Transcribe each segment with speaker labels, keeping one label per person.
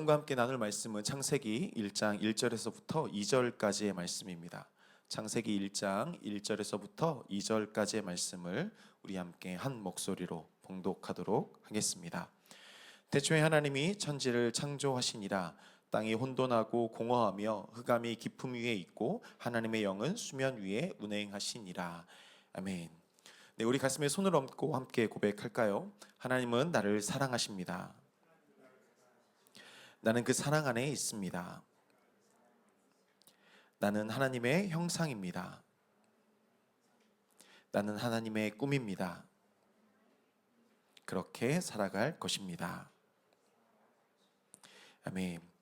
Speaker 1: 여러분과 함께 나눌 말씀은 창세기 1장 1절에서부터 2절까지의 말씀입니다. 창세기 1장 1절에서부터 2절까지의 말씀을 우리 함께 한 목소리로 봉독하도록 하겠습니다. 태초에 하나님이 천지를 창조하시니라. 땅이 혼돈하고 공허하며 흑암이 깊음 위에 있고 하나님의 영은 수면 위에 운행하시니라. 아멘. 네, 우리 가슴에 손을 얹고 함께 고백할까요? 하나님은 나를 사랑하십니다. 나는 그 사랑 안에 있습니다. 나는 하나님의 형상입니다. 나는 하나님의 꿈입니다. 그렇게 살아갈 것입니다. 아멘.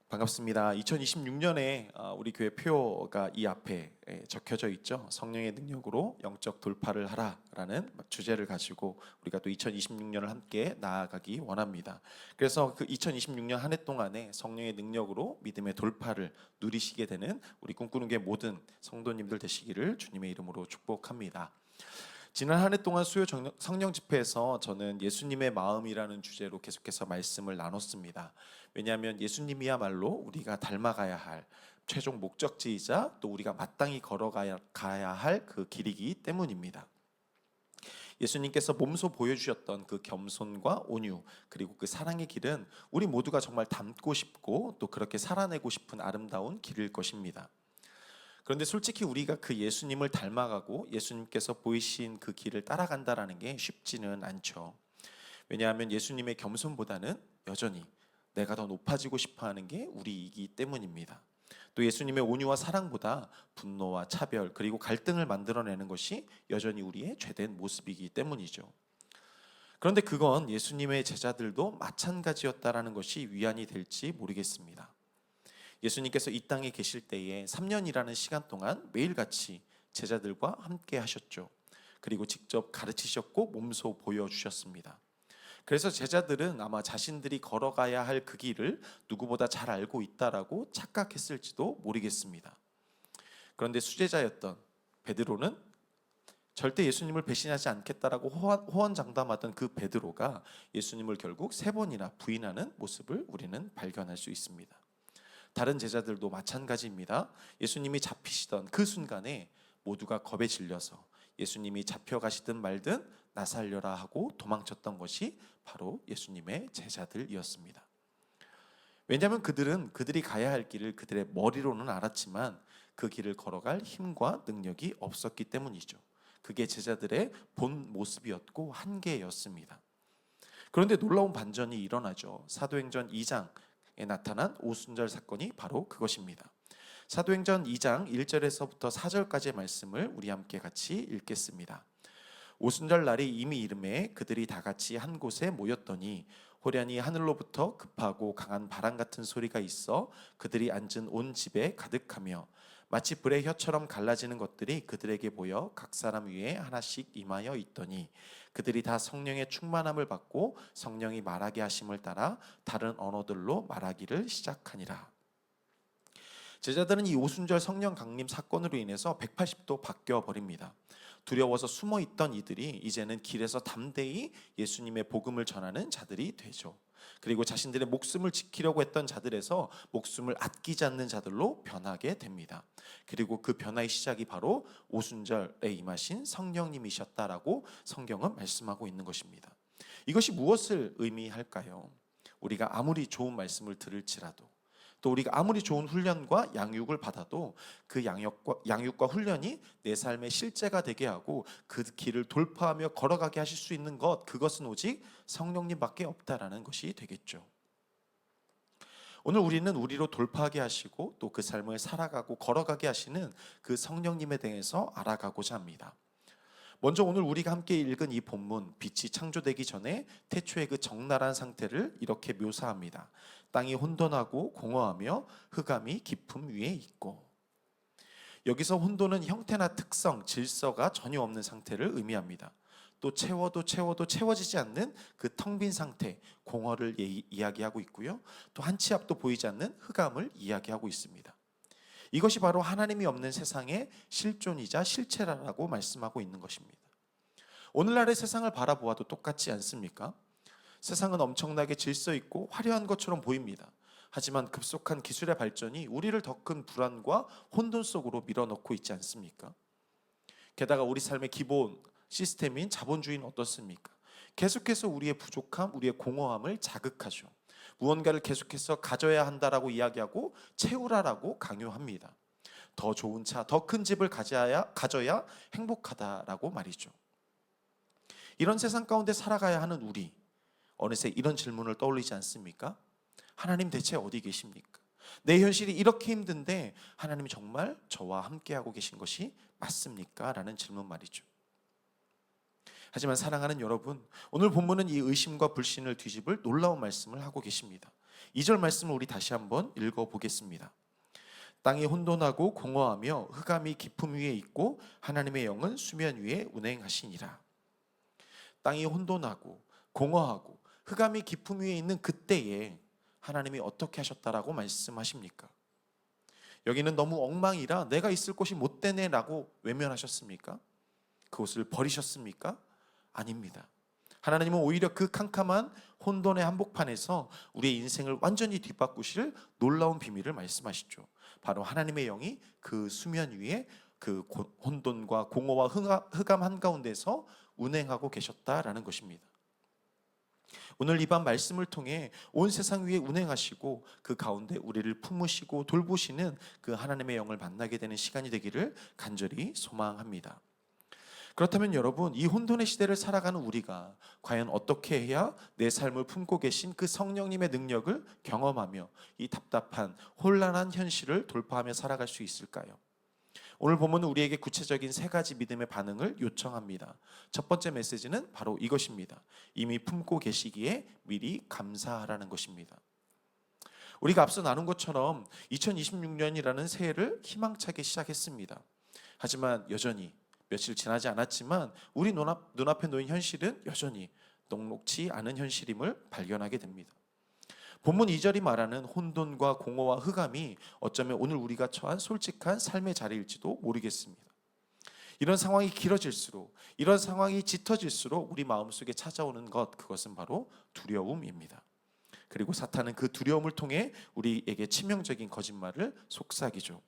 Speaker 1: 반갑습니다. 2026년에 우리 교회 표가 이 앞에 적혀져 있죠. 성령의 능력으로 영적 돌파를 하라라는 주제를 가지고 우리가 또 2026년을 함께 나아가기 원합니다. 그래서 그 2026년 한 해 동안에 성령의 능력으로 믿음의 돌파를 누리시게 되는 우리 꿈꾸는 게 모든 성도님들 되시기를 주님의 이름으로 축복합니다. 지난 한 해 동안 수요 성령 집회에서 저는 예수님의 마음이라는 주제로 계속해서 말씀을 나눴습니다. 왜냐하면 예수님이야말로 우리가 닮아가야 할 최종 목적지이자 또 우리가 마땅히 걸어가야 할 그 길이기 때문입니다. 예수님께서 몸소 보여주셨던 그 겸손과 온유 그리고 그 사랑의 길은 우리 모두가 정말 닮고 싶고 또 그렇게 살아내고 싶은 아름다운 길일 것입니다. 그런데 솔직히 우리가 그 예수님을 닮아가고 예수님께서 보이신 그 길을 따라간다라는 게 쉽지는 않죠. 왜냐하면 예수님의 겸손보다는 여전히 내가 더 높아지고 싶어하는 게 우리이기 때문입니다. 또 예수님의 온유와 사랑보다 분노와 차별 그리고 갈등을 만들어내는 것이 여전히 우리의 죄된 모습이기 때문이죠. 그런데 그건 예수님의 제자들도 마찬가지였다라는 것이 위안이 될지 모르겠습니다. 예수님께서 이 땅에 계실 때에 3년이라는 시간 동안 매일같이 제자들과 함께 하셨죠. 그리고 직접 가르치셨고 몸소 보여주셨습니다. 그래서 제자들은 아마 자신들이 걸어가야 할 그 길을 누구보다 잘 알고 있다라고 착각했을지도 모르겠습니다. 그런데 수제자였던 베드로는 절대 예수님을 배신하지 않겠다라고 호언장담하던 그 베드로가 예수님을 결국 3번이나 부인하는 모습을 우리는 발견할 수 있습니다. 다른 제자들도 마찬가지입니다. 예수님이 잡히시던 그 순간에 모두가 겁에 질려서 예수님이 잡혀가시든 말든 나 살려라 하고 도망쳤던 것이 바로 예수님의 제자들이었습니다. 왜냐하면 그들은 그들이 가야 할 길을 그들의 머리로는 알았지만 그 길을 걸어갈 힘과 능력이 없었기 때문이죠. 그게 제자들의 본 모습이었고 한계였습니다. 그런데 놀라운 반전이 일어나죠. 사도행전 2장 나타난 오순절 사건이 바로 그것입니다. 사도행전 2장 1절에서부터 4절까지의 말씀을 우리 함께 같이 읽겠습니다. 오순절 날이 이미 이름에 그들이 다 같이 한 곳에 모였더니 호련히 하늘로부터 급하고 강한 바람 같은 소리가 있어 그들이 앉은 온 집에 가득하며 마치 불의 혀처럼 갈라지는 것들이 그들에게 보여 각 사람 위에 하나씩 임하여 있더니 그들이 다 성령의 충만함을 받고 성령이 말하게 하심을 따라 다른 언어들로 말하기를 시작하니라. 제자들은 이 오순절 성령 강림 사건으로 인해서 180도 바뀌어 버립니다. 두려워서 숨어 있던 이들이 이제는 길에서 담대히 예수님의 복음을 전하는 자들이 되죠. 그리고 자신들의 목숨을 지키려고 했던 자들에서 목숨을 아끼지 않는 자들로 변하게 됩니다. 그리고 그 변화의 시작이 바로 오순절에 임하신 성령님이셨다라고 성경은 말씀하고 있는 것입니다. 이것이 무엇을 의미할까요? 우리가 아무리 좋은 말씀을 들을지라도 또 우리가 아무리 좋은 훈련과 양육을 받아도 그 양육과 훈련이 내 삶의 실제가 되게 하고 그 길을 돌파하며 걸어가게 하실 수 있는 것, 그것은 오직 성령님밖에 없다라는 것이 되겠죠. 오늘 우리는 우리로 돌파하게 하시고 또 그 삶을 살아가고 걸어가게 하시는 그 성령님에 대해서 알아가고자 합니다. 먼저 오늘 우리가 함께 읽은 이 본문, 빛이 창조되기 전에 태초의 그 적나라한 상태를 이렇게 묘사합니다. 땅이 혼돈하고 공허하며 흑암이 깊음 위에 있고. 여기서 혼돈은 형태나 특성, 질서가 전혀 없는 상태를 의미합니다. 또 채워도 채워지지 않는 그 텅 빈 상태, 공허를 이야기하고 있고요. 또 한 치 앞도 보이지 않는 흑암을 이야기하고 있습니다. 이것이 바로 하나님이 없는 세상의 실존이자 실체라고 말씀하고 있는 것입니다. 오늘날의 세상을 바라보아도 똑같지 않습니까? 세상은 엄청나게 질서 있고 화려한 것처럼 보입니다. 하지만 급속한 기술의 발전이 우리를 더 큰 불안과 혼돈 속으로 밀어넣고 있지 않습니까? 게다가 우리 삶의 기본 시스템인 자본주의는 어떻습니까? 계속해서 우리의 부족함, 우리의 공허함을 자극하죠. 무언가를 계속해서 가져야 한다라고 이야기하고 채우라라고 강요합니다. 더 좋은 차, 더 큰 집을 가져야 행복하다라고 말이죠. 이런 세상 가운데 살아가야 하는 우리, 어느새 이런 질문을 떠올리지 않습니까? 하나님 대체 어디 계십니까? 내 현실이 이렇게 힘든데 하나님이 정말 저와 함께하고 계신 것이 맞습니까? 라는 질문 말이죠. 하지만 사랑하는 여러분, 오늘 본문은 이 의심과 불신을 뒤집을 놀라운 말씀을 하고 계십니다. 2절 말씀을 우리 다시 한번 읽어보겠습니다. 땅이 혼돈하고 공허하며 흑암이 깊음 위에 있고 하나님의 영은 수면 위에 운행하시니라. 땅이 혼돈하고 공허하고 흑암이 깊음 위에 있는 그때에 하나님이 어떻게 하셨다라고 말씀하십니까? 여기는 너무 엉망이라 내가 있을 곳이 못 되네 라고 외면하셨습니까? 그곳을 버리셨습니까? 아닙니다. 하나님은 오히려 그 캄캄한 혼돈의 한복판에서 우리의 인생을 완전히 뒤바꾸실 놀라운 비밀을 말씀하시죠. 바로 하나님의 영이 그 수면 위에 그 혼돈과 공허와 흑암 한가운데서 운행하고 계셨다라는 것입니다. 오늘 이 밤 말씀을 통해 온 세상 위에 운행하시고 그 가운데 우리를 품으시고 돌보시는 그 하나님의 영을 만나게 되는 시간이 되기를 간절히 소망합니다. 그렇다면 여러분, 이 혼돈의 시대를 살아가는 우리가 과연 어떻게 해야 내 삶을 품고 계신 그 성령님의 능력을 경험하며 이 답답한 혼란한 현실을 돌파하며 살아갈 수 있을까요? 오늘 본문은 우리에게 구체적인 세 가지 믿음의 반응을 요청합니다. 첫 번째 메시지는 바로 이것입니다. 이미 품고 계시기에 미리 감사하라는 것입니다. 우리가 앞서 나눈 것처럼 2026년이라는 새해를 희망차게 시작했습니다. 하지만 여전히 며칠 지나지 않았지만 우리 눈앞에 놓인 현실은 여전히 녹록지 않은 현실임을 발견하게 됩니다. 본문 2절이 말하는 혼돈과 공허와 흑암이 어쩌면 오늘 우리가 처한 솔직한 삶의 자리일지도 모르겠습니다. 이런 상황이 길어질수록, 이런 상황이 짙어질수록 우리 마음속에 찾아오는 그것은 바로 두려움입니다. 그리고 사탄은 그 두려움을 통해 우리에게 치명적인 거짓말을 속삭이죠.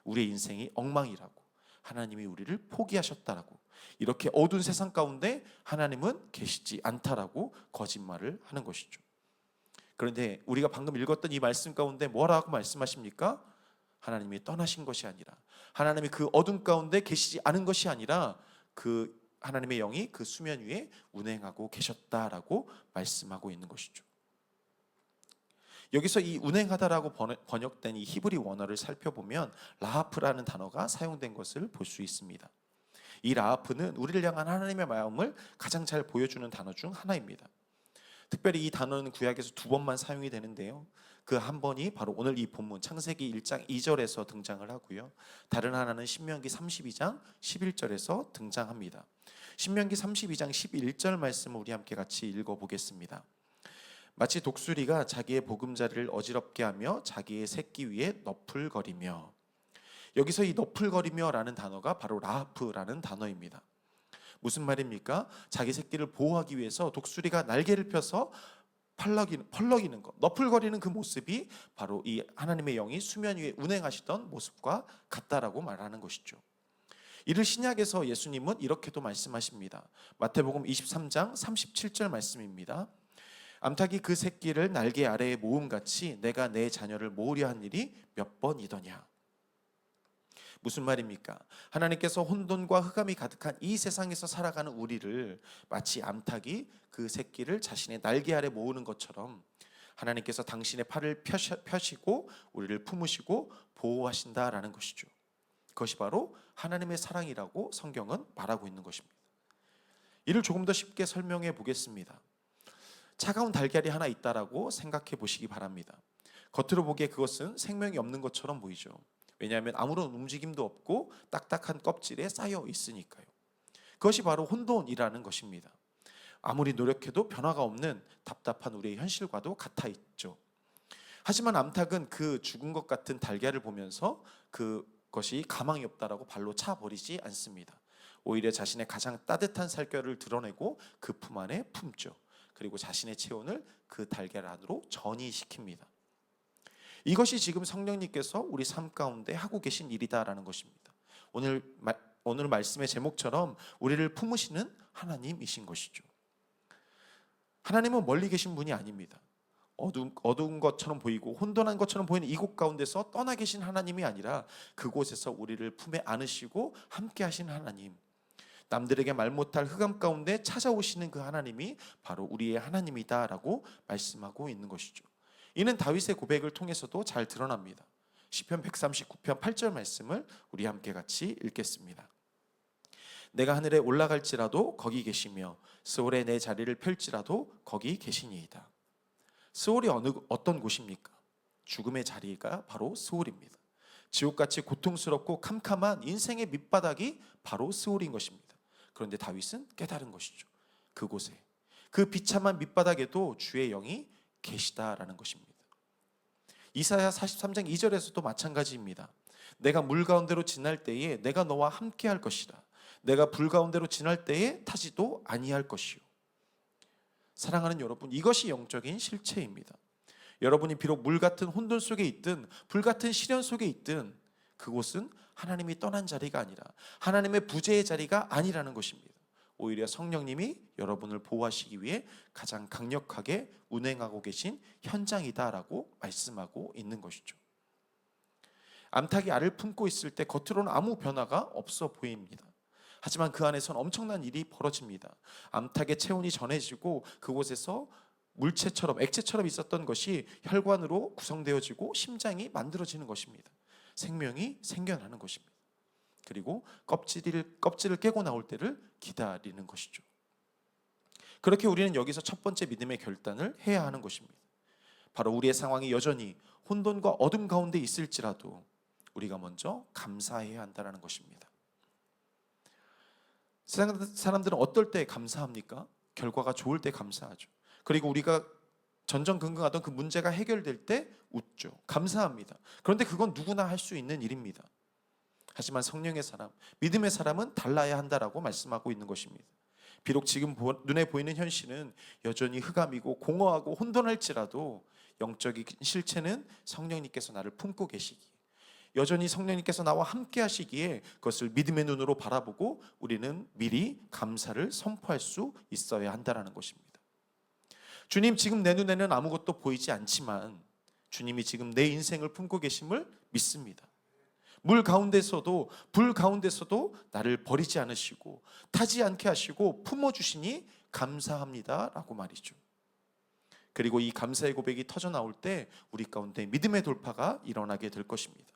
Speaker 1: 우리의 인생이 엉망이라고, 하나님이 우리를 포기하셨다라고, 이렇게 어두운 세상 가운데 하나님은 계시지 않다라고 거짓말을 하는 것이죠. 그런데 우리가 방금 읽었던 이 말씀 가운데 뭐라고 말씀하십니까? 하나님이 떠나신 것이 아니라, 하나님이 그 어둠 가운데 계시지 않은 것이 아니라 그 하나님의 영이 그 수면 위에 운행하고 계셨다라고 말씀하고 있는 것이죠. 여기서 이 운행하다라고 번역된 이 히브리 원어를 살펴보면 라하프라는 단어가 사용된 것을 볼 수 있습니다. 이 라하프는 우리를 향한 하나님의 마음을 가장 잘 보여주는 단어 중 하나입니다. 특별히 이 단어는 구약에서 2번만 사용이 되는데요. 그 한 번이 바로 오늘 이 본문 창세기 1장 2절에서 등장을 하고요. 다른 하나는 신명기 32장 11절에서 등장합니다. 신명기 32장 11절 말씀을 우리 함께 같이 읽어보겠습니다. 마치 독수리가 자기의 보금자리를 어지럽게 하며 자기의 새끼 위에 너풀거리며. 여기서 이 너풀거리며라는 단어가 바로 라하프라는 단어입니다. 무슨 말입니까? 자기 새끼를 보호하기 위해서 독수리가 날개를 펴서 펄럭이는 것, 너풀거리는 그 모습이 바로 이 하나님의 영이 수면 위에 운행하시던 모습과 같다라고 말하는 것이죠. 이를 신약에서 예수님은 이렇게도 말씀하십니다. 마태복음 23장 37절 말씀입니다. 암탉이 그 새끼를 날개 아래에 모음같이 내가 내 자녀를 모으려 한 일이 몇 번이더냐. 무슨 말입니까? 하나님께서 혼돈과 흑암이 가득한 이 세상에서 살아가는 우리를 마치 암탉이 그 새끼를 자신의 날개 아래 모으는 것처럼 하나님께서 당신의 팔을 펴시고 우리를 품으시고 보호하신다라는 것이죠. 그것이 바로 하나님의 사랑이라고 성경은 말하고 있는 것입니다. 이를 조금 더 쉽게 설명해 보겠습니다. 차가운 달걀이 하나 있다라고 생각해 보시기 바랍니다. 겉으로 보기에 그것은 생명이 없는 것처럼 보이죠. 왜냐하면 아무런 움직임도 없고 딱딱한 껍질에 쌓여 있으니까요. 그것이 바로 혼돈이라는 것입니다. 아무리 노력해도 변화가 없는 답답한 우리의 현실과도 같아 있죠. 하지만 암탉은 그 죽은 것 같은 달걀을 보면서 그것이 가망이 없다라고 발로 차버리지 않습니다. 오히려 자신의 가장 따뜻한 살결을 드러내고 그 품 안에 품죠. 그리고 자신의 체온을 그 달걀 안으로 전이시킵니다. 이것이 지금 성령님께서 우리 삶 가운데 하고 계신 일이다라는 것입니다. 오늘 말씀의 제목처럼 우리를 품으시는 하나님이신 것이죠. 하나님은 멀리 계신 분이 아닙니다. 어두운 것처럼 보이고 혼돈한 것처럼 보이는 이곳 가운데서 떠나 계신 하나님이 아니라 그곳에서 우리를 품에 안으시고 함께 하신 하나님, 남들에게 말 못할 흑암 가운데 찾아오시는 그 하나님이 바로 우리의 하나님이다라고 말씀하고 있는 것이죠. 이는 다윗의 고백을 통해서도 잘 드러납니다. 시편 139편 8절 말씀을 우리 함께 같이 읽겠습니다. 내가 하늘에 올라갈지라도 거기 계시며 스올에 내 자리를 펼지라도 거기 계시니이다. 스올이 어떤 곳입니까? 죽음의 자리가 바로 스올입니다. 지옥같이 고통스럽고 캄캄한 인생의 밑바닥이 바로 스올인 것입니다. 그런데 다윗은 깨달은 것이죠. 그곳에, 그 비참한 밑바닥에도 주의 영이 계시다라는 것입니다. 이사야 43장 2절에서도 마찬가지입니다. 내가 물 가운데로 지날 때에 내가 너와 함께 할 것이라. 내가 불 가운데로 지날 때에 타지도 아니할 것이요. 사랑하는 여러분, 이것이 영적인 실체입니다. 여러분이 비록 물 같은 혼돈 속에 있든 불 같은 시련 속에 있든 그곳은 하나님이 떠난 자리가 아니라 하나님의 부재의 자리가 아니라는 것입니다. 오히려 성령님이 여러분을 보호하시기 위해 가장 강력하게 운행하고 계신 현장이다라고 말씀하고 있는 것이죠. 암탉이 알을 품고 있을 때 겉으로는 아무 변화가 없어 보입니다. 하지만 그 안에선 엄청난 일이 벌어집니다. 암탉의 체온이 전해지고 그곳에서 물체처럼 액체처럼 있었던 것이 혈관으로 구성되어지고 심장이 만들어지는 것입니다. 생명이 생겨나는 것입니다. 그리고 껍질을 깨고 나올 때를 기다리는 것이죠. 그렇게 우리는 여기서 첫 번째 믿음의 결단을 해야 하는 것입니다. 바로 우리의 상황이 여전히 혼돈과 어둠 가운데 있을지라도 우리가 먼저 감사해야 한다는 것입니다. 세상 사람들은 어떨 때 감사합니까? 결과가 좋을 때 감사하죠. 그리고 우리가 전전긍긍하던 그 문제가 해결될 때 웃죠. 감사합니다. 그런데 그건 누구나 할 수 있는 일입니다. 하지만 성령의 사람, 믿음의 사람은 달라야 한다라고 말씀하고 있는 것입니다. 비록 지금 눈에 보이는 현실은 여전히 흑암이고 공허하고 혼돈할지라도 영적인 실체는 성령님께서 나를 품고 계시기에, 여전히 성령님께서 나와 함께 하시기에 그것을 믿음의 눈으로 바라보고 우리는 미리 감사를 선포할 수 있어야 한다는 것입니다. 주님, 지금 내 눈에는 아무것도 보이지 않지만 주님이 지금 내 인생을 품고 계심을 믿습니다. 물 가운데서도 불 가운데서도 나를 버리지 않으시고 타지 않게 하시고 품어주시니 감사합니다라고 말이죠. 그리고 이 감사의 고백이 터져 나올 때 우리 가운데 믿음의 돌파가 일어나게 될 것입니다.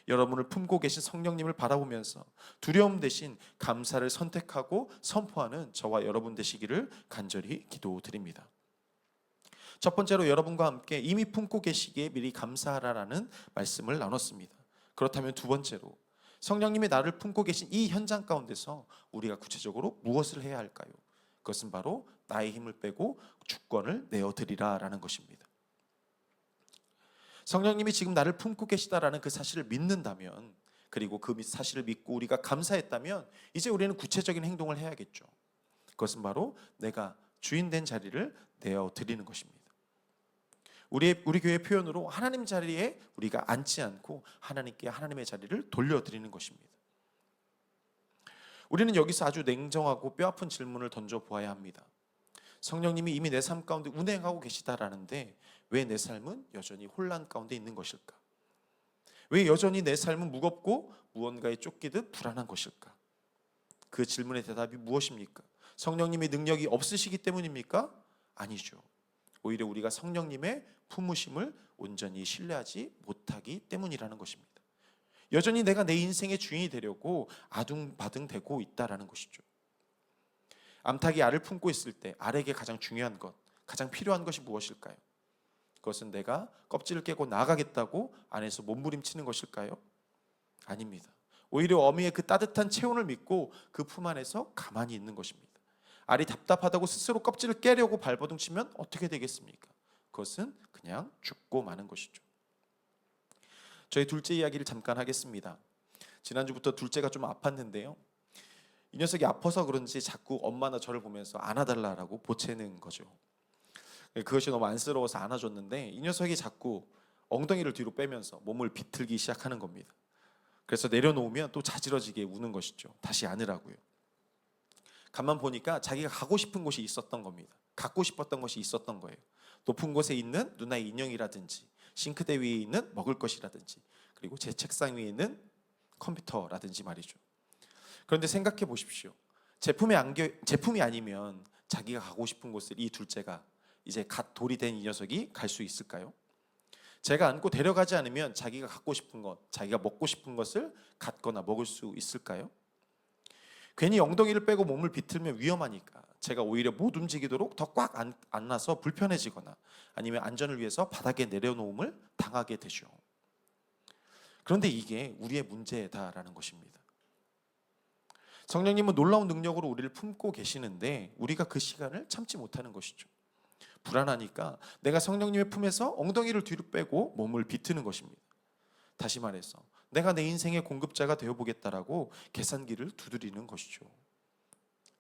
Speaker 1: 여러분을 품고 계신 성령님을 바라보면서 두려움 대신 감사를 선택하고 선포하는 저와 여러분 되시기를 간절히 기도드립니다. 첫 번째로 여러분과 함께 이미 품고 계시기에 미리 감사하라라는 말씀을 나눴습니다. 그렇다면 두 번째로 성령님이 나를 품고 계신 이 현장 가운데서 우리가 구체적으로 무엇을 해야 할까요? 그것은 바로 나의 힘을 빼고 주권을 내어드리라라는 것입니다. 성령님이 지금 나를 품고 계시다라는 그 사실을 믿는다면, 그리고 그 사실을 믿고 우리가 감사했다면 이제 우리는 구체적인 행동을 해야겠죠. 그것은 바로 내가 주인 된 자리를 내어드리는 것입니다. 우리 교회의 표현으로 하나님 자리에 우리가 앉지 않고 하나님께 하나님의 자리를 돌려드리는 것입니다. 우리는 여기서 아주 냉정하고 뼈아픈 질문을 던져보아야 합니다. 성령님이 이미 내 삶 가운데 운행하고 계시다라는데 왜 내 삶은 여전히 혼란 가운데 있는 것일까? 왜 여전히 내 삶은 무겁고 무언가에 쫓기듯 불안한 것일까? 그 질문의 대답이 무엇입니까? 성령님의 능력이 없으시기 때문입니까? 아니죠. 오히려 우리가 성령님의 품으심을 온전히 신뢰하지 못하기 때문이라는 것입니다. 여전히 내가 내 인생의 주인이 되려고 아둥바둥대고 있다라는 것이죠. 암탉이 알을 품고 있을 때 알에게 가장 중요한 것, 가장 필요한 것이 무엇일까요? 그것은 내가 껍질을 깨고 나가겠다고 안에서 몸부림치는 것일까요? 아닙니다. 오히려 어미의 그 따뜻한 체온을 믿고 그 품 안에서 가만히 있는 것입니다. 알이 답답하다고 스스로 껍질을 깨려고 발버둥치면 어떻게 되겠습니까? 그것은 그냥 죽고 마는 것이죠. 저희 둘째 이야기를 잠깐 하겠습니다. 지난주부터 둘째가 좀 아팠는데요. 이 녀석이 아파서 그런지 자꾸 엄마나 저를 보면서 안아달라고 보채는 거죠. 그것이 너무 안쓰러워서 안아줬는데 이 녀석이 자꾸 엉덩이를 뒤로 빼면서 몸을 비틀기 시작하는 겁니다. 그래서 내려놓으면 또 자지러지게 우는 것이죠. 다시 안으라고요. 가만 보니까 자기가 가고 싶은 곳이 있었던 겁니다. 갖고 싶었던 것이 있었던 거예요. 높은 곳에 있는 누나의 인형이라든지 싱크대 위에 있는 먹을 것이라든지 그리고 제 책상 위에 있는 컴퓨터라든지 말이죠. 그런데 생각해 보십시오. 제품이 아니면 자기가 가고 싶은 곳을 이 둘째가 이제 갓 돌이 된 이 녀석이 갈 수 있을까요? 제가 안고 데려가지 않으면 자기가 갖고 싶은 것, 자기가 먹고 싶은 것을 갖거나 먹을 수 있을까요? 괜히 엉덩이를 빼고 몸을 비틀면 위험하니까 제가 오히려 못 움직이도록 더 꽉 안아서 불편해지거나 아니면 안전을 위해서 바닥에 내려놓음을 당하게 되죠. 그런데 이게 우리의 문제다라는 것입니다. 성령님은 놀라운 능력으로 우리를 품고 계시는데 우리가 그 시간을 참지 못하는 것이죠. 불안하니까 내가 성령님의 품에서 엉덩이를 뒤로 빼고 몸을 비트는 것입니다. 다시 말해서 내가 내 인생의 공급자가 되어보겠다라고 계산기를 두드리는 것이죠.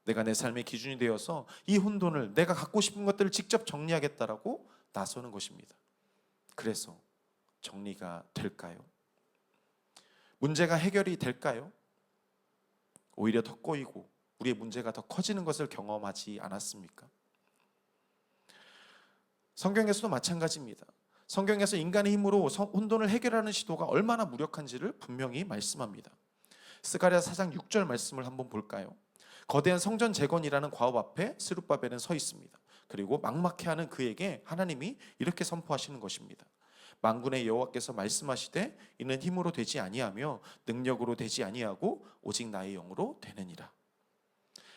Speaker 1: 내가 내 삶의 기준이 되어서 이 혼돈을 내가 갖고 싶은 것들을 직접 정리하겠다라고 나서는 것입니다. 그래서 정리가 될까요? 문제가 해결이 될까요? 오히려 더 꼬이고 우리의 문제가 더 커지는 것을 경험하지 않았습니까? 성경에서도 마찬가지입니다. 성경에서 인간의 힘으로 혼돈을 해결하는 시도가 얼마나 무력한지를 분명히 말씀합니다. 스가랴 4장 6절 말씀을 한번 볼까요? 거대한 성전 재건이라는 과업 앞에 스룹바벨은 서 있습니다. 그리고 막막해하는 그에게 하나님이 이렇게 선포하시는 것입니다. 만군의 여호와께서 말씀하시되 이는 힘으로 되지 아니하며 능력으로 되지 아니하고 오직 나의 영으로 되느니라.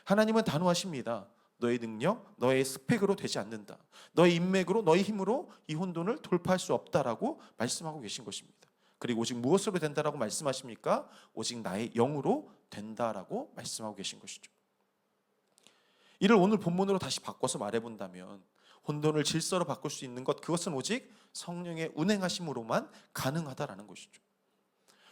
Speaker 1: 하나님은 단호하십니다. 너의 능력, 너의 스펙으로 되지 않는다. 너의 인맥으로, 너의 힘으로 이 혼돈을 돌파할 수 없다라고 말씀하고 계신 것입니다. 그리고 오직 무엇으로 된다라고 말씀하십니까? 오직 나의 영으로 된다라고 말씀하고 계신 것이죠. 이를 오늘 본문으로 다시 바꿔서 말해본다면 혼돈을 질서로 바꿀 수 있는 것, 그것은 오직 성령의 운행하심으로만 가능하다라는 것이죠.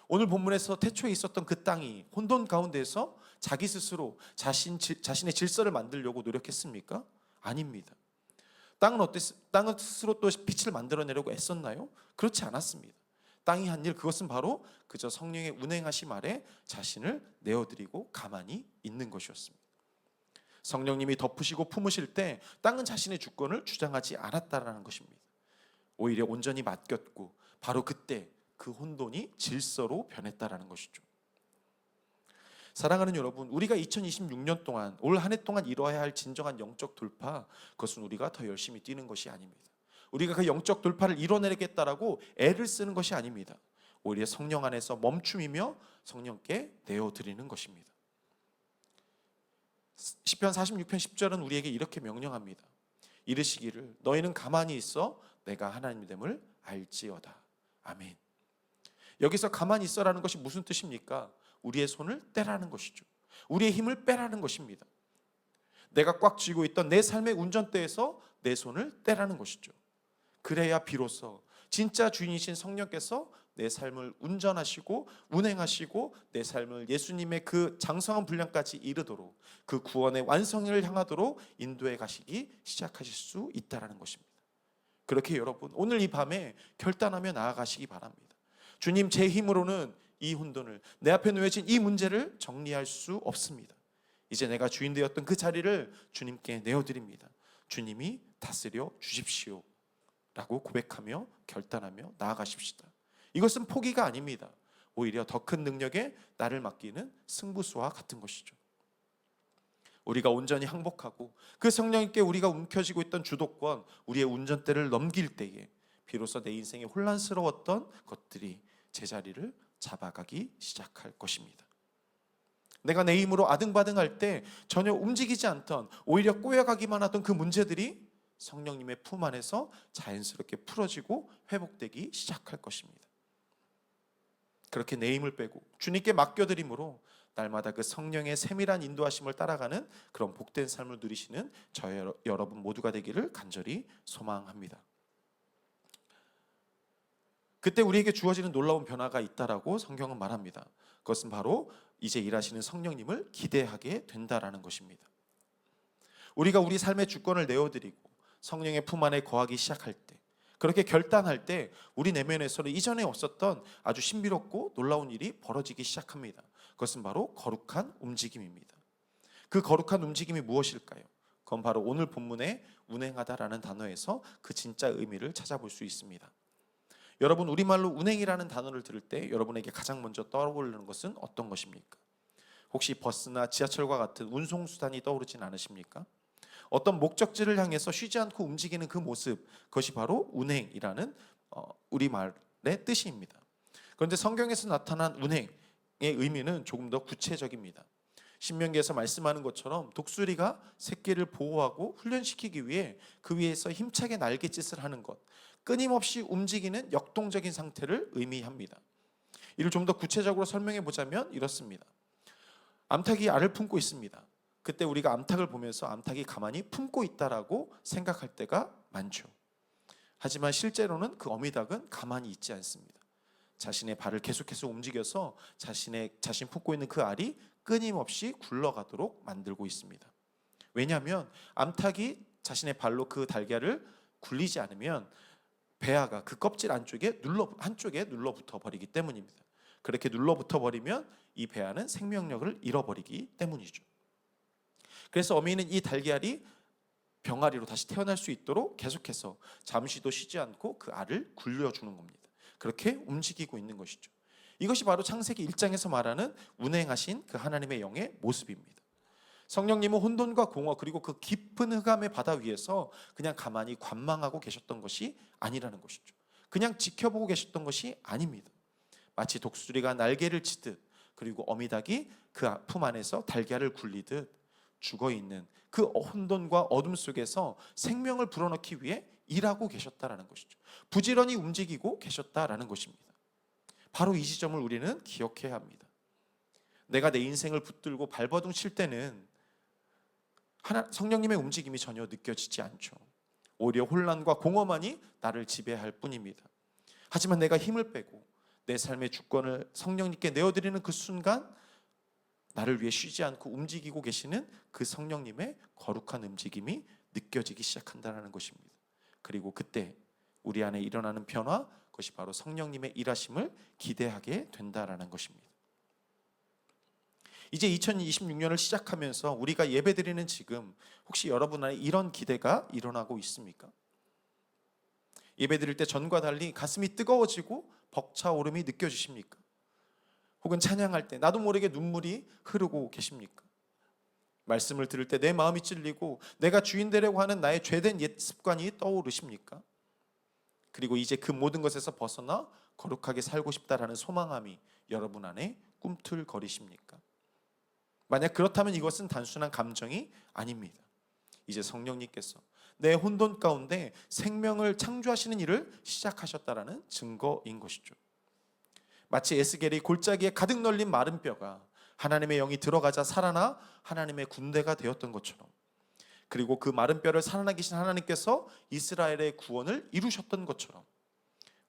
Speaker 1: 오늘 본문에서 태초에 있었던 그 땅이 혼돈 가운데서 자기 스스로 자신의 질서를 만들려고 노력했습니까? 아닙니다. 땅은 스스로 또 빛을 만들어내려고 애썼나요? 그렇지 않았습니다. 땅이 한 일, 그것은 바로 그저 성령의 운행하심 아래 자신을 내어드리고 가만히 있는 것이었습니다. 성령님이 덮으시고 품으실 때 땅은 자신의 주권을 주장하지 않았다라는 것입니다. 오히려 온전히 맡겼고 바로 그때 그 혼돈이 질서로 변했다라는 것이죠. 사랑하는 여러분, 우리가 2026년 동안 올 한 해 동안 이루어야 할 진정한 영적 돌파, 그것은 우리가 더 열심히 뛰는 것이 아닙니다. 우리가 그 영적 돌파를 이뤄내겠다라고 애를 쓰는 것이 아닙니다. 오히려 성령 안에서 멈춤이며 성령께 내어드리는 것입니다. 시편 46편 10절은 우리에게 이렇게 명령합니다. 이르시기를 너희는 가만히 있어 내가 하나님됨을 알지어다. 아멘. 여기서 가만히 있어라는 것이 무슨 뜻입니까? 우리의 손을 떼라는 것이죠. 우리의 힘을 빼라는 것입니다. 내가 꽉 쥐고 있던 내 삶의 운전대에서 내 손을 떼라는 것이죠. 그래야 비로소 진짜 주인이신 성령께서 내 삶을 운전하시고 운행하시고 내 삶을 예수님의 그 장성한 분량까지 이르도록 그 구원의 완성을 향하도록 인도해 가시기 시작하실 수 있다는 것입니다. 그렇게 여러분 오늘 이 밤에 결단하며 나아가시기 바랍니다. 주님, 제 힘으로는 이 혼돈을, 내 앞에 놓여진 이 문제를 정리할 수 없습니다. 이제 내가 주인 되었던 그 자리를 주님께 내어드립니다. 주님이 다스려 주십시오 라고 고백하며 결단하며 나아가십시다. 이것은 포기가 아닙니다. 오히려 더 큰 능력에 나를 맡기는 승부수와 같은 것이죠. 우리가 온전히 항복하고 그 성령님께 우리가 움켜쥐고 있던 주도권, 우리의 운전대를 넘길 때에 비로소 내 인생에 혼란스러웠던 것들이 제자리를 잡아가기 시작할 것입니다. 내가 내 힘으로 아등바등할 때 전혀 움직이지 않던, 오히려 꼬여가기만 하던 그 문제들이 성령님의 품 안에서 자연스럽게 풀어지고 회복되기 시작할 것입니다. 그렇게 내 힘을 빼고 주님께 맡겨드림으로 날마다 그 성령의 세밀한 인도하심을 따라가는 그런 복된 삶을 누리시는 저 여러분 모두가 되기를 간절히 소망합니다. 그때 우리에게 주어지는 놀라운 변화가 있다라고 성경은 말합니다. 그것은 바로 이제 일하시는 성령님을 기대하게 된다라는 것입니다. 우리가 우리 삶의 주권을 내어드리고 성령의 품 안에 거하기 시작할 때, 그렇게 결단할 때 우리 내면에서는 이전에 없었던 아주 신비롭고 놀라운 일이 벌어지기 시작합니다. 그것은 바로 거룩한 움직임입니다. 그 거룩한 움직임이 무엇일까요? 그건 바로 오늘 본문의 운행하다라는 단어에서 그 진짜 의미를 찾아볼 수 있습니다. 여러분, 우리말로 운행이라는 단어를 들을 때 여러분에게 가장 먼저 떠오르는 것은 어떤 것입니까? 혹시 버스나 지하철과 같은 운송수단이 떠오르진 않으십니까? 어떤 목적지를 향해서 쉬지 않고 움직이는 그 모습, 그것이 바로 운행이라는 우리말의 뜻입니다. 그런데 성경에서 나타난 운행의 의미는 조금 더 구체적입니다. 신명기에서 말씀하는 것처럼 독수리가 새끼를 보호하고 훈련시키기 위해 그 위에서 힘차게 날갯짓을 하는 것, 끊임없이 움직이는 역동적인 상태를 의미합니다. 이를 좀 더 구체적으로 설명해 보자면 이렇습니다. 암탉이 알을 품고 있습니다. 그때 우리가 암탉을 보면서 암탉이 가만히 품고 있다라고 생각할 때가 많죠. 하지만 실제로는 그 어미닭은 가만히 있지 않습니다. 자신의 발을 계속해서 움직여서 자신 품고 있는 그 알이 끊임없이 굴러가도록 만들고 있습니다. 왜냐하면 암탉이 자신의 발로 그 달걀을 굴리지 않으면 배아가 그 껍질 한쪽에 눌러붙어 버리기 때문입니다. 그렇게 눌러붙어 버리면 이 배아는 생명력을 잃어버리기 때문이죠. 그래서 어미는 이 달걀이 병아리로 다시 태어날 수 있도록 계속해서 잠시도 쉬지 않고 그 알을 굴려주는 겁니다. 그렇게 움직이고 있는 것이죠. 이것이 바로 창세기 1장에서 말하는 운행하신 그 하나님의 영의 모습입니다. 성령님은 혼돈과 공허 그리고 그 깊은 흑암의 바다 위에서 그냥 가만히 관망하고 계셨던 것이 아니라는 것이죠. 그냥 지켜보고 계셨던 것이 아닙니다. 마치 독수리가 날개를 치듯, 그리고 어미닭이 그 품 안에서 달걀을 굴리듯 죽어있는 그 혼돈과 어둠 속에서 생명을 불어넣기 위해 일하고 계셨다라는 것이죠. 부지런히 움직이고 계셨다라는 것입니다. 바로 이 지점을 우리는 기억해야 합니다. 내가 내 인생을 붙들고 발버둥 칠 때는 성령님의 움직임이 전혀 느껴지지 않죠. 오히려 혼란과 공허만이 나를 지배할 뿐입니다. 하지만 내가 힘을 빼고 내 삶의 주권을 성령님께 내어드리는 그 순간, 나를 위해 쉬지 않고 움직이고 계시는 그 성령님의 거룩한 움직임이 느껴지기 시작한다는 것입니다. 그리고 그때 우리 안에 일어나는 변화, 그것이 바로 성령님의 일하심을 기대하게 된다라는 것입니다. 이제 2026년을 시작하면서 우리가 예배드리는 지금, 혹시 여러분 안에 이런 기대가 일어나고 있습니까? 예배드릴 때 전과 달리 가슴이 뜨거워지고 벅차오름이 느껴지십니까? 혹은 찬양할 때 나도 모르게 눈물이 흐르고 계십니까? 말씀을 들을 때 내 마음이 찔리고 내가 주인 되려고 하는 나의 죄된 옛 습관이 떠오르십니까? 그리고 이제 그 모든 것에서 벗어나 거룩하게 살고 싶다라는 소망함이 여러분 안에 꿈틀거리십니까? 만약 그렇다면 이것은 단순한 감정이 아닙니다. 이제 성령님께서 내 혼돈 가운데 생명을 창조하시는 일을 시작하셨다라는 증거인 것이죠. 마치 에스겔이 골짜기에 가득 널린 마른 뼈가 하나님의 영이 들어가자 살아나 하나님의 군대가 되었던 것처럼, 그리고 그 마른 뼈를 살아나 계신 하나님께서 이스라엘의 구원을 이루셨던 것처럼,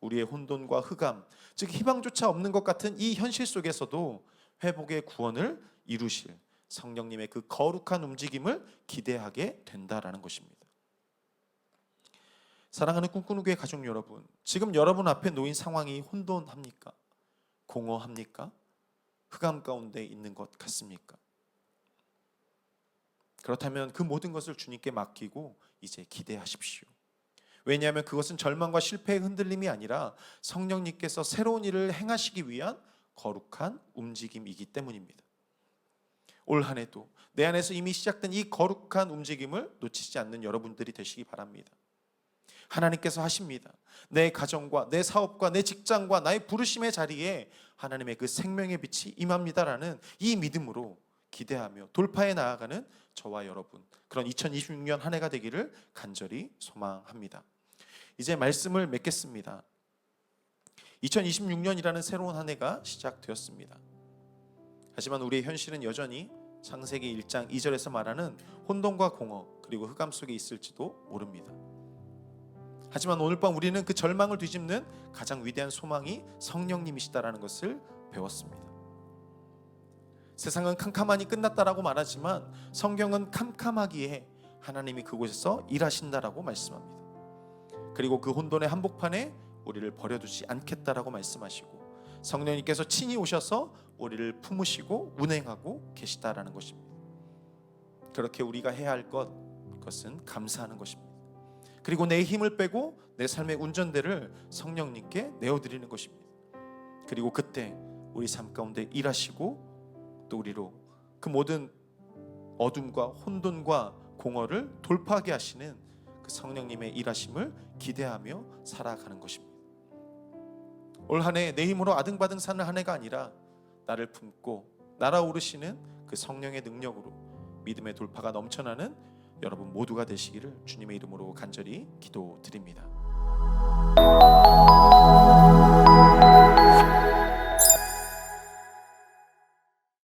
Speaker 1: 우리의 혼돈과 흑암, 즉 희망조차 없는 것 같은 이 현실 속에서도 회복의 구원을 이루실 성령님의 그 거룩한 움직임을 기대하게 된다라는 것입니다. 사랑하는 꿈꾸는 교회 가족 여러분, 지금 여러분 앞에 놓인 상황이 혼돈합니까? 공허합니까? 흑암 가운데 있는 것 같습니까? 그렇다면 그 모든 것을 주님께 맡기고 이제 기대하십시오. 왜냐하면 그것은 절망과 실패의 흔들림이 아니라 성령님께서 새로운 일을 행하시기 위한 거룩한 움직임이기 때문입니다. 올 한 해도 내 안에서 이미 시작된 이 거룩한 움직임을 놓치지 않는 여러분들이 되시기 바랍니다. 하나님께서 하십니다. 내 가정과 내 사업과 내 직장과 나의 부르심의 자리에 하나님의 그 생명의 빛이 임합니다라는 이 믿음으로 기대하며 돌파해 나아가는 저와 여러분, 그런 2026년 한 해가 되기를 간절히 소망합니다. 이제 말씀을 맺겠습니다. 2026년이라는 새로운 한 해가 시작되었습니다. 하지만 우리의 현실은 여전히 창세기 1장 2절에서 말하는 혼돈과 공허 그리고 흑암 속에 있을지도 모릅니다. 하지만 오늘 밤 우리는 그 절망을 뒤집는 가장 위대한 소망이 성령님이시다라는 것을 배웠습니다. 세상은 캄캄하니 끝났다라고 말하지만 성경은 캄캄하기에 하나님이 그곳에서 일하신다라고 말씀합니다. 그리고 그 혼돈의 한복판에 우리를 버려두지 않겠다라고 말씀하시고 성령님께서 친히 오셔서 우리를 품으시고 운행하고 계시다라는 것입니다. 그렇게 우리가 해야 할 것은 감사하는 것입니다. 그리고 내 힘을 빼고 내 삶의 운전대를 성령님께 내어드리는 것입니다. 그리고 그때 우리 삶 가운데 일하시고 또 우리로 그 모든 어둠과 혼돈과 공허를 돌파하게 하시는 그 성령님의 일하심을 기대하며 살아가는 것입니다. 올 한 해 내 힘으로 아등바등 사는 한 해가 아니라 나를 품고 날아오르시는 그 성령의 능력으로 믿음의 돌파가 넘쳐나는 여러분 모두가 되시기를 주님의 이름으로 간절히 기도드립니다.